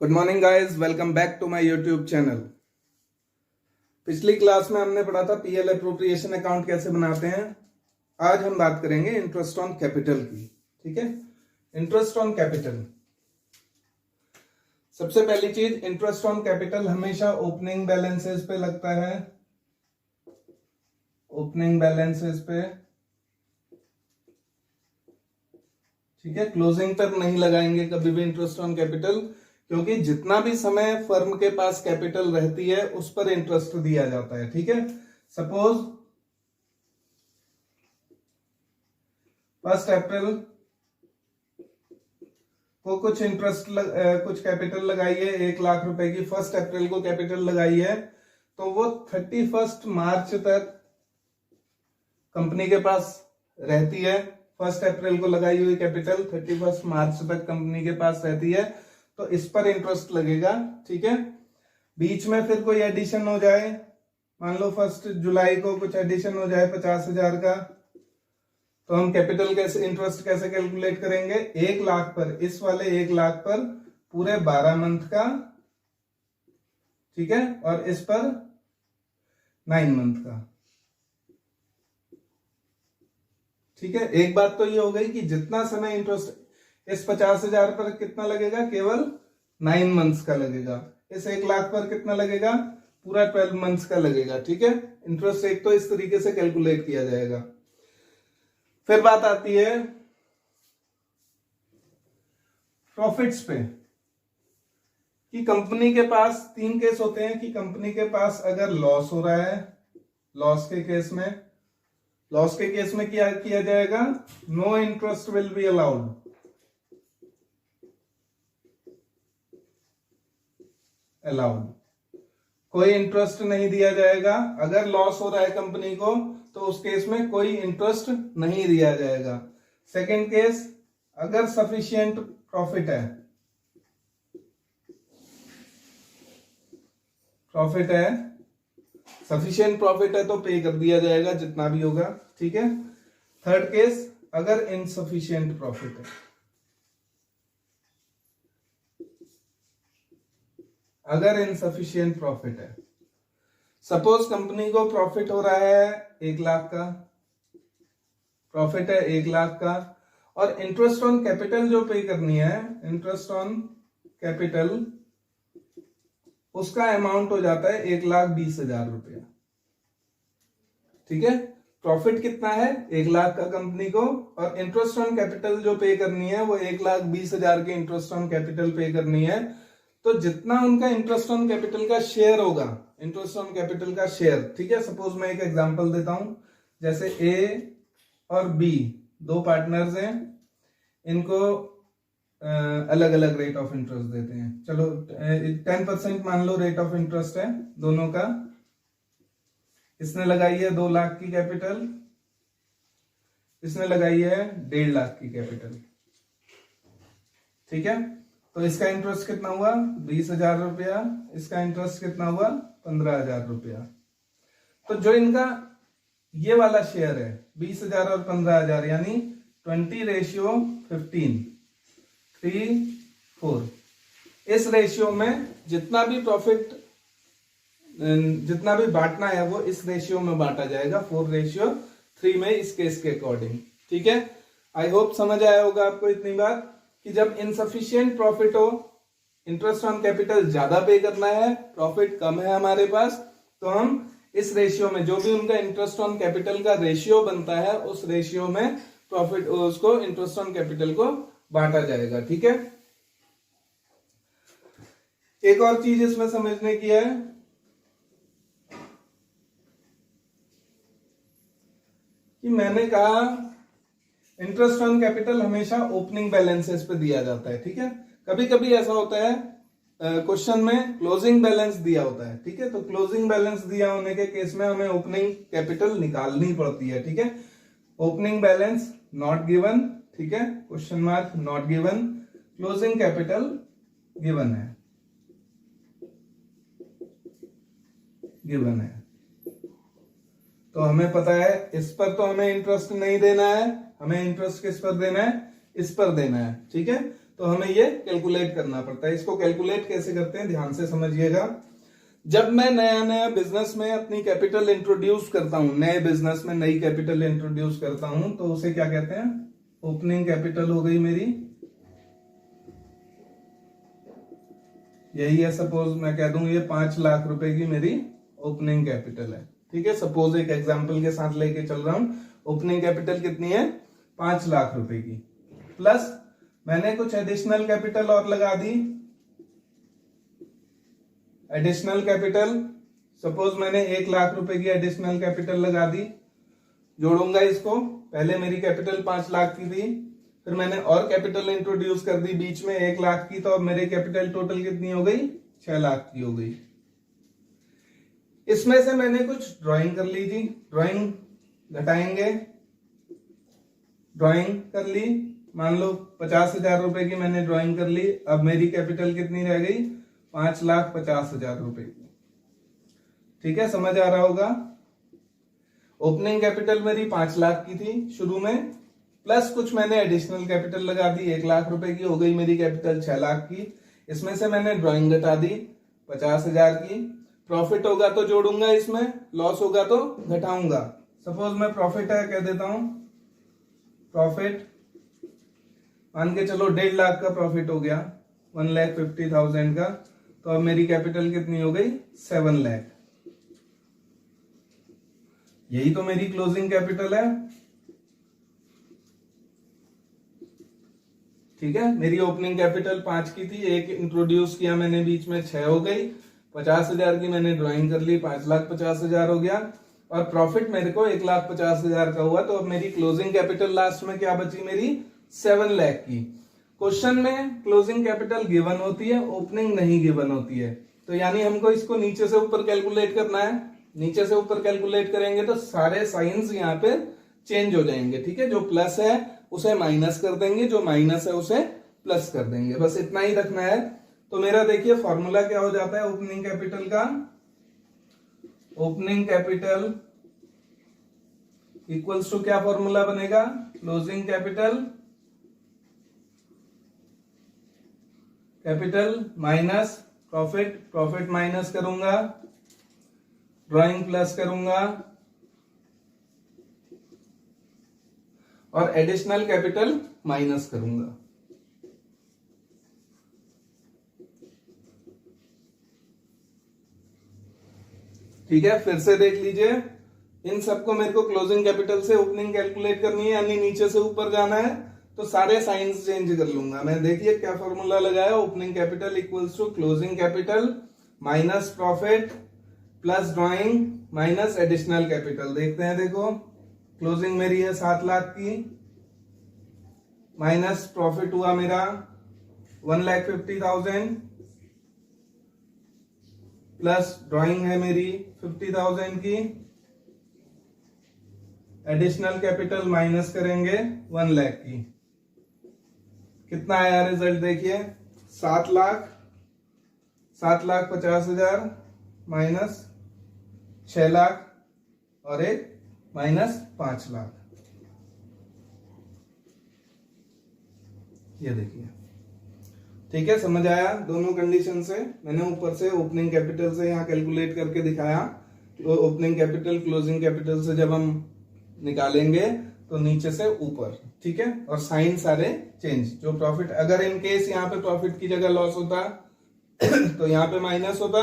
Good morning guys, welcome back to my YouTube channel. पिछली class में हमने पढ़ा था पीएल अप्रोप्रिएशन अकाउंट कैसे बनाते हैं। आज हम बात करेंगे इंटरेस्ट ऑन कैपिटल की। ठीक है, इंटरेस्ट ऑन कैपिटल। सबसे पहली चीज, इंटरेस्ट ऑन कैपिटल हमेशा ओपनिंग बैलेंसेस पे लगता है। ओपनिंग बैलेंसेस पे, ठीक है, क्लोजिंग पर नहीं लगाएंगे कभी भी इंटरेस्ट ऑन कैपिटल, क्योंकि जितना भी समय फर्म के पास कैपिटल रहती है उस पर इंटरेस्ट दिया जाता है। ठीक है, सपोज 1 अप्रैल को कुछ कुछ कैपिटल लगाई है 1 लाख रुपए की। 1 अप्रैल को कैपिटल लगाई है तो वो 31 मार्च तक कंपनी के पास रहती है। 1 अप्रैल को लगाई हुई कैपिटल 31 मार्च तक कंपनी के पास रहती है, तो इस पर इंटरेस्ट लगेगा। ठीक है, बीच में फिर कोई एडिशन हो जाए, मान लो 1 जुलाई को कुछ एडिशन हो जाए 50,000 का, तो हम कैपिटल कैसे इंटरेस्ट कैसे कैलकुलेट करेंगे? 1 लाख पर, इस वाले 1 लाख पर पूरे 12 मंथ का, ठीक है, और इस पर 9 मंथ का। ठीक है, एक बात तो ये हो गई कि जितना समय इंटरेस्ट इस 50,000 पर कितना लगेगा? केवल 9 मंथ्स का लगेगा। इस 1 लाख पर कितना लगेगा? पूरा 12 मंथ्स का लगेगा। ठीक है, इंटरेस्ट रेट तो इस तरीके से कैलकुलेट किया जाएगा। फिर बात आती है प्रॉफिट्स पे, कि कंपनी के पास 3 केस होते हैं कि कंपनी के पास अगर लॉस हो रहा है, लॉस के केस में क्या किया जाएगा? No interest will be allowed. कोई इंटरेस्ट नहीं दिया जाएगा। अगर लॉस हो रहा है कंपनी को तो उस केस में कोई इंटरेस्ट नहीं दिया जाएगा। सेकंड केस, अगर सफिशिएंट प्रॉफिट है तो पे कर दिया जाएगा जितना भी होगा। ठीक है, थर्ड केस, अगर इनसफिशिएंट प्रॉफिट है। अगर इनसफिशिएंट प्रॉफिट है, सपोज कंपनी को प्रॉफिट हो रहा है 1 लाख का, प्रॉफिट है 1 लाख का, और इंटरेस्ट ऑन कैपिटल जो पे करनी है, इंटरेस्ट ऑन कैपिटल, उसका अमाउंट हो जाता है 1,20,000 रुपया। ठीक है, प्रॉफिट कितना है? 1 लाख का कंपनी को, और इंटरेस्ट ऑन कैपिटल जो पे करनी है वो 1,20,000 की इंटरेस्ट ऑन कैपिटल पे करनी है। तो जितना उनका इंटरेस्ट ऑन कैपिटल का शेयर होगा, इंटरेस्ट ऑन कैपिटल का शेयर, ठीक है, सपोज मैं एक एग्जांपल देता हूं, जैसे ए और बी 2 पार्टनर्स हैं, इनको अलग अलग रेट ऑफ इंटरेस्ट देते हैं। चलो 10% मान लो रेट ऑफ इंटरेस्ट है दोनों का। इसने लगाई है 2 लाख की कैपिटल, इसने लगाई है 1.5 लाख की कैपिटल। ठीक है, तो इसका इंटरेस्ट कितना हुआ? 20,000 रुपया। इसका इंटरेस्ट कितना हुआ? 15,000 रुपया। तो जो इनका ये वाला शेयर है 20,000 और 15,000, यानी 20:15, 3:4, इस रेशियो में जितना भी प्रॉफिट, जितना भी बांटना है वो इस रेशियो में बांटा जाएगा, 4:3 में, इस केस के अकॉर्डिंग। ठीक है, आई होप समझ आया होगा आपको इतनी बात कि जब इनसफिशिएंट प्रॉफिट हो, इंटरेस्ट ऑन कैपिटल ज्यादा पे करना है, प्रॉफिट कम है हमारे पास, तो हम इस रेशियो में, जो भी उनका इंटरेस्ट ऑन कैपिटल का रेशियो बनता है, उस रेशियो में प्रॉफिट, उसको इंटरेस्ट ऑन कैपिटल को बांटा जाएगा। ठीक है, एक और चीज इसमें समझने की है कि मैंने कहा इंटरेस्ट ऑन कैपिटल हमेशा ओपनिंग बैलेंसेस पे दिया जाता है। ठीक है, कभी कभी ऐसा होता है क्वेश्चन में क्लोजिंग बैलेंस दिया होता है। ठीक है, तो क्लोजिंग बैलेंस दिया होने के केस में हमें ओपनिंग कैपिटल निकालनी पड़ती है। ठीक है, ओपनिंग बैलेंस नॉट गिवन, ठीक है, question mark not given, closing capital given है, गिवन है। तो हमें पता है इस पर तो हमें इंटरेस्ट नहीं देना है, हमें इंटरेस्ट किस पर देना है? इस पर देना है। ठीक है, तो हमें ये कैलकुलेट करना पड़ता है। इसको कैलकुलेट कैसे करते हैं ध्यान से समझिएगा। जब मैं नया नया बिजनेस में अपनी कैपिटल इंट्रोड्यूस करता हूं, नए बिजनेस में नई कैपिटल इंट्रोड्यूस करता हूं, तो उसे क्या कहते हैं, ओपनिंग कैपिटल हो गई मेरी। यही है, सपोज मैं कह दूं ये 5 लाख रुपए की मेरी ओपनिंग कैपिटल है। ठीक है, सपोज एक एग्जांपल के साथ लेके चल रहा हूं। ओपनिंग कैपिटल कितनी है, 5 लाख रुपए की, प्लस मैंने कुछ एडिशनल कैपिटल और लगा दी। एडिशनल कैपिटल, सपोज मैंने 1 लाख रुपए की एडिशनल कैपिटल लगा दी। जोड़ूंगा इसको, पहले मेरी कैपिटल 5 लाख की थी, फिर मैंने और कैपिटल इंट्रोड्यूस कर दी बीच में 1 लाख की, तो अब मेरी कैपिटल टोटल कितनी हो गई, 6 लाख की हो गई। इसमें से मैंने कुछ ड्राइंग कर ली जी, ड्राइंग घटाएंगे, ड्राइंग कर ली, मान लो 50,000 रुपए की मैंने ड्राइंग कर ली। अब मेरी कैपिटल कितनी रह गई, 5,50,000 रुपए की। ठीक है, समझ आ रहा होगा। ओपनिंग कैपिटल मेरी 5 लाख की थी शुरू में, प्लस कुछ मैंने एडिशनल कैपिटल लगा दी, 1 लाख रुपए की, हो गई मेरी कैपिटल 6 लाख की। इसमें से मैंने ड्राइंग घटा दी 50,000 की। प्रॉफिट होगा तो जोड़ूंगा इसमें, लॉस होगा तो घटाऊंगा। सपोज मैं प्रॉफिट है कह देता हूं, प्रॉफिट मान के चलो 1.5 लाख का प्रॉफिट हो गया, 1,50,000 का। तो अब मेरी कैपिटल कितनी हो गई, 7 लाख। यही तो मेरी क्लोजिंग कैपिटल है। ठीक है, मेरी ओपनिंग कैपिटल 5 की थी, एक इंट्रोड्यूस किया मैंने बीच में, 6 हो गई। 50,000 की मैंने ड्राइंग कर ली, 5,50,000 हो गया। और प्रॉफिट मेरे को 1,50,000 का हुआ। तो अब मेरी क्लोजिंग कैपिटल लास्ट में क्या बची, मेरी 7 लाख की। क्वेश्चन में क्लोजिंग कैपिटल गिवन होती है, ओपनिंग नहीं गिवन होती है। तो यानी हमको इसको नीचे से ऊपर कैलकुलेट करना है। नीचे से ऊपर कैलकुलेट करेंगे तो सारे साइंस यहाँ पे चेंज हो जाएंगे। ठीक है, जो प्लस है उसे माइनस कर देंगे, जो माइनस है उसे प्लस कर देंगे, बस इतना ही रखना है। तो मेरा देखिए फॉर्मूला क्या हो जाता है ओपनिंग कैपिटल का, ओपनिंग कैपिटल इक्वल्स टू क्या फॉर्मूला बनेगा, closing capital minus profit, profit minus करूंगा, ड्राइंग प्लस करूंगा, और एडिशनल कैपिटल माइनस करूंगा। ठीक है, फिर से देख लीजिए, इन सबको मेरे को क्लोजिंग कैपिटल से ओपनिंग कैलकुलेट करनी है, यानी नीचे से ऊपर जाना है। तो सारे साइंस चेंज कर लूंगा मैं। देखिए क्या फॉर्मूला लगाया, opening capital equals to closing capital minus profit plus drawing minus additional capital. देखते हैं, देखो क्लोजिंग मेरी है 7 लाख की, माइनस प्रॉफिट हुआ मेरा 1,50,000, प्लस ड्राइंग है मेरी 50,000 की, एडिशनल कैपिटल माइनस करेंगे 1 लाख की। कितना आया रिजल्ट देखिए, 7,50,000 माइनस 6 लाख और एक माइनस 5 लाख। ये देखिए, ठीक है, समझ आया। दोनों कंडीशन से मैंने ऊपर से ओपनिंग कैपिटल से यहाँ कैलकुलेट करके दिखाया। तो ओपनिंग कैपिटल क्लोजिंग कैपिटल से जब हम निकालेंगे तो नीचे से ऊपर, ठीक है, और साइन सारे चेंज। जो प्रॉफिट, अगर इन केस यहाँ पे प्रॉफिट की जगह लॉस होता तो यहाँ पे माइनस होता,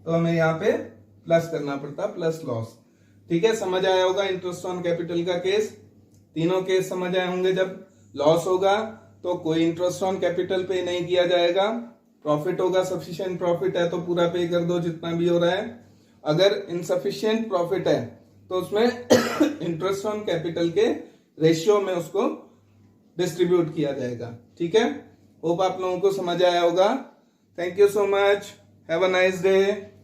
तो हमें यहाँ पे प्लस करना पड़ता, प्लस लॉस। ठीक है, समझ आया होगा इंटरेस्ट ऑन कैपिटल का केस। तीनों केस समझ आए होंगे। जब लॉस होगा तो कोई इंटरेस्ट ऑन कैपिटल पे नहीं किया जाएगा, प्रॉफिट होगा, सफिशिएंट प्रॉफिट है तो पूरा पे कर दो जितना भी हो रहा है। अगर इनसफिशिएंट प्रॉफिट है तो उसमें इंटरेस्ट ऑन कैपिटल के रेशियो में उसको डिस्ट्रीब्यूट किया जाएगा। ठीक है, होप आप लोगों को समझ आया होगा। Thank you so much, have a nice day.